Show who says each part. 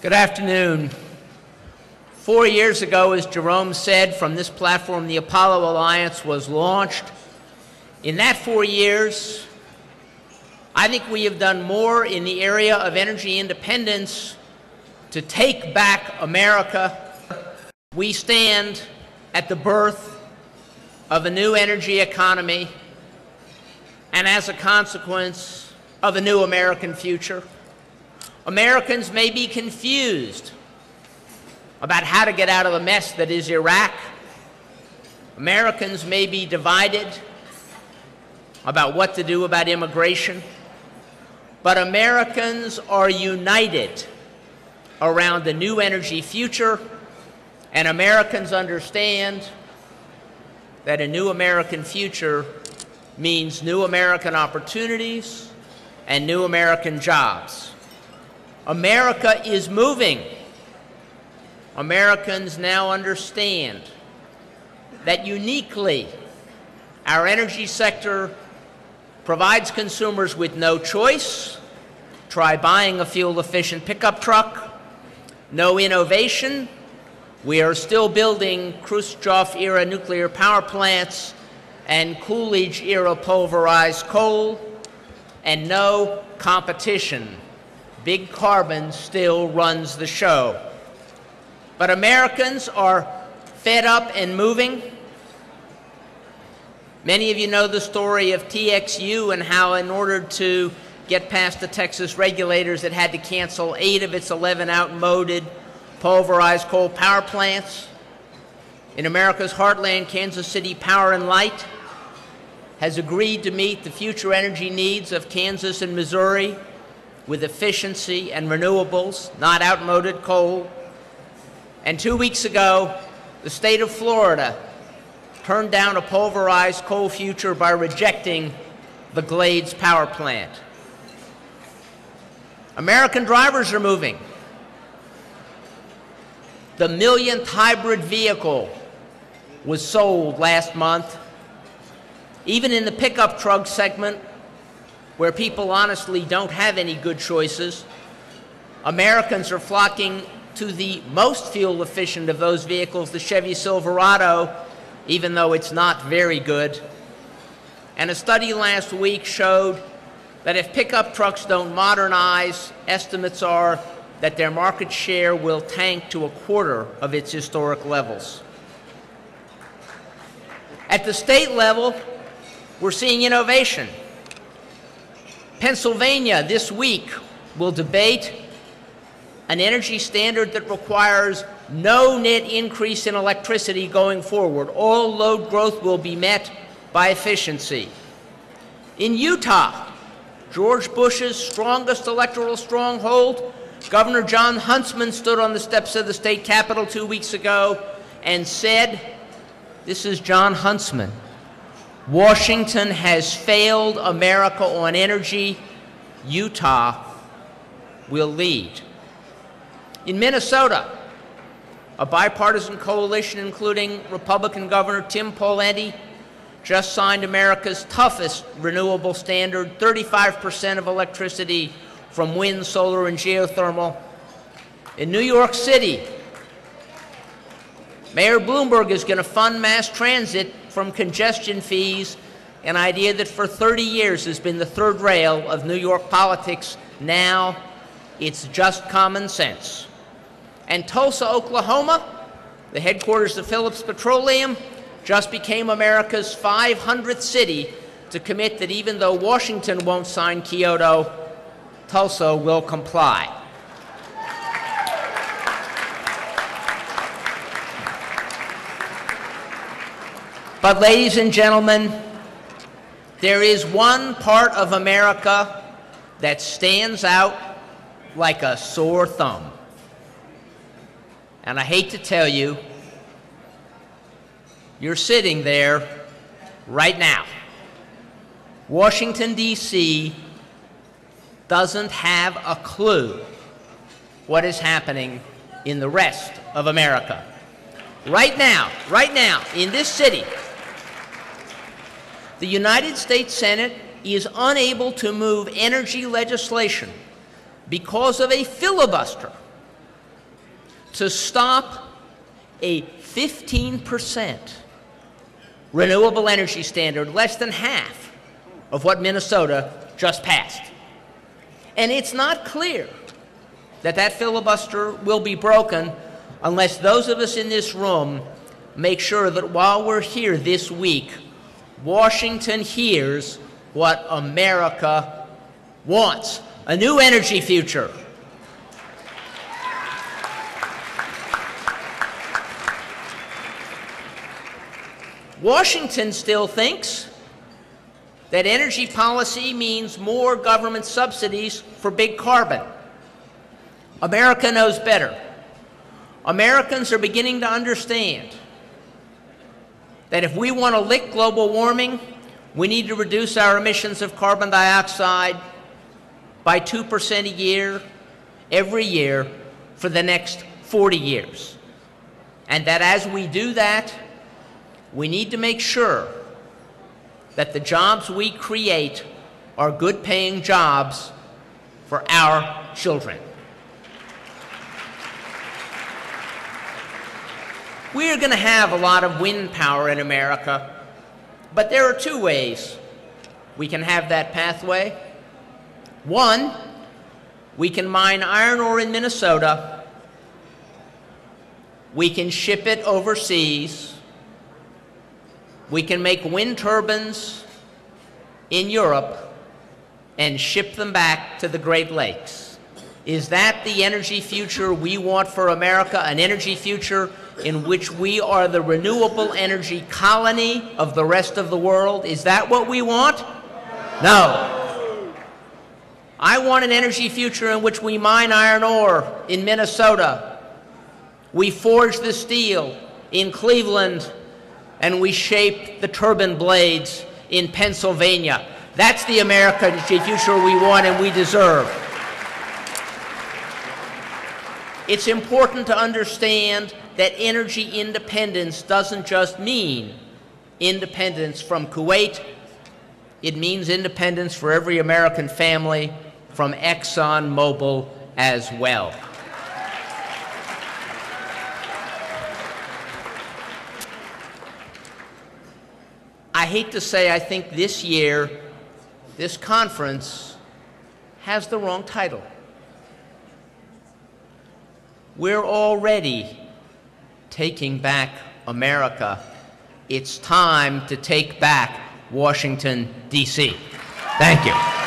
Speaker 1: Good afternoon. 4 years ago, as Jerome said, from this platform, the Apollo Alliance was launched. In that 4 years, I think we have done more in the area of energy independence to take back America. We stand at the birth of a new energy economy and, as a consequence, of a new American future. Americans may be confused about how to get out of the mess that is Iraq. Americans may be divided about what to do about immigration. But Americans are united around the new energy future, and Americans understand that a new American future means new American opportunities and new American jobs. America is moving. Americans now understand that uniquely our energy sector provides consumers with no choice. Try buying a fuel-efficient pickup truck. No innovation. We are still building Khrushchev-era nuclear power plants and Coolidge-era pulverized coal. And no competition. Big carbon still runs the show. But Americans are fed up and moving. Many of you know the story of TXU and how, in order to get past the Texas regulators, it had to cancel 8 of its 11 outmoded pulverized coal power plants. In America's heartland, Kansas City Power and Light has agreed to meet the future energy needs of Kansas and Missouri with efficiency and renewables, not outmoded coal. And 2 weeks ago, the state of Florida turned down a pulverized coal future by rejecting the Glades power plant. American drivers are moving. The millionth hybrid vehicle was sold last month. Even in the pickup truck segment, where people honestly don't have any good choices, Americans are flocking to the most fuel-efficient of those vehicles, the Chevy Silverado, even though it's not very good. And a study last week showed that if pickup trucks don't modernize, estimates are that their market share will tank to 1/4 of its historic levels. At the state level, we're seeing innovation. Pennsylvania this week will debate an energy standard that requires no net increase in electricity going forward. All load growth will be met by efficiency. In Utah, George Bush's strongest electoral stronghold, Governor John Huntsman stood on the steps of the state capitol 2 weeks ago and said, this is John Huntsman, Washington has failed America on energy. Utah will lead. In Minnesota, a bipartisan coalition including Republican Governor Tim Pawlenty just signed America's toughest renewable standard, 35% of electricity from wind, solar, and geothermal. In New York City, Mayor Bloomberg is going to fund mass transit from congestion fees, an idea that for 30 years has been the third rail of New York politics. Now it's just common sense. And Tulsa, Oklahoma, the headquarters of Phillips Petroleum, just became America's 500th city to commit that even though Washington won't sign Kyoto, Tulsa will comply. But ladies and gentlemen, there is one part of America that stands out like a sore thumb. And I hate to tell you, you're sitting there right now. Washington, D.C. doesn't have a clue what is happening in the rest of America. Right now, in this city, the United States Senate is unable to move energy legislation because of a filibuster to stop a 15% renewable energy standard, less than half of what Minnesota just passed. And it's not clear that that filibuster will be broken unless those of us in this room make sure that while we're here this week, Washington hears what America wants: a new energy future. Washington still thinks that energy policy means more government subsidies for big carbon. America knows better. Americans are beginning to understand that if we want to lick global warming, we need to reduce our emissions of carbon dioxide by 2% a year, every year, for the next 40 years. And that as we do that, we need to make sure that the jobs we create are good-paying jobs for our children. We are going to have a lot of wind power in America, but there are two ways we can have that pathway. One, we can mine iron ore in Minnesota, we can ship it overseas, we can make wind turbines in Europe and ship them back to the Great Lakes. Is that the energy future we want for America? An energy future in which we are the renewable energy colony of the rest of the world? Is that what we want? No. I want an energy future in which we mine iron ore in Minnesota, we forge the steel in Cleveland, and we shape the turbine blades in Pennsylvania. That's the American future we want and we deserve. It's important to understand that energy independence doesn't just mean independence from Kuwait. It means independence for every American family, from ExxonMobil as well. I hate to say, I think this year, this conference has the wrong title. We're already taking back America. It's time to take back Washington, D.C. Thank you.